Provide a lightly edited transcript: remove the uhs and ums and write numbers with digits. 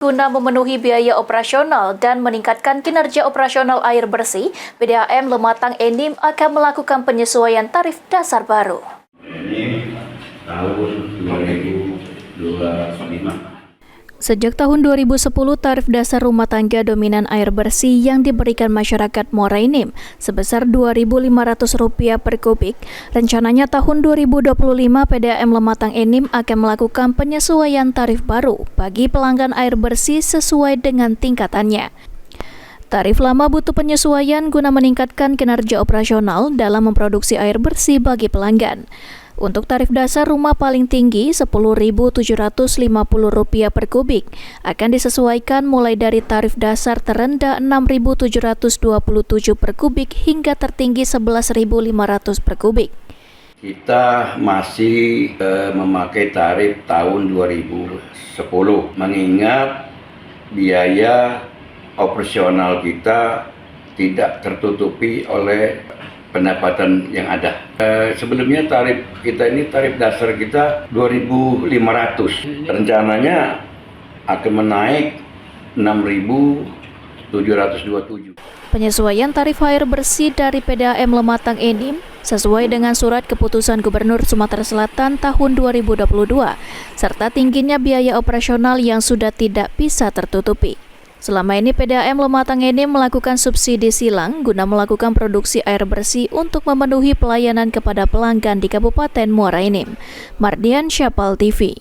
Guna memenuhi biaya operasional dan meningkatkan kinerja operasional air bersih, PDAM Lematang Enim akan melakukan penyesuaian tarif dasar baru. Ini tahun 2025. Sejak tahun 2010, tarif dasar rumah tangga dominan air bersih yang diberikan masyarakat Muara Enim sebesar Rp2.500 per kubik. Rencananya tahun 2025, PDAM Lematang Enim akan melakukan penyesuaian tarif baru bagi pelanggan air bersih sesuai dengan tingkatannya. Tarif lama butuh penyesuaian guna meningkatkan kinerja operasional dalam memproduksi air bersih bagi pelanggan. Untuk tarif dasar rumah paling tinggi Rp10.750 per kubik akan disesuaikan mulai dari tarif dasar terendah Rp6.727 per kubik hingga tertinggi Rp11.500 per kubik. Kita masih memakai tarif tahun 2010 mengingat biaya operasional kita tidak tertutupi oleh pendapatan yang ada. Sebelumnya tarif kita ini, tarif dasar kita 2.500. Rencananya akan menaik 6.727. Penyesuaian tarif air bersih dari PDAM Lematang Enim sesuai dengan surat keputusan Gubernur Sumatera Selatan tahun 2022 serta tingginya biaya operasional yang sudah tidak bisa tertutupi. Selama ini PDAM Lematang Enim melakukan subsidi silang guna melakukan produksi air bersih untuk memenuhi pelayanan kepada pelanggan di Kabupaten Muara Enim. Mardian Syapal TV.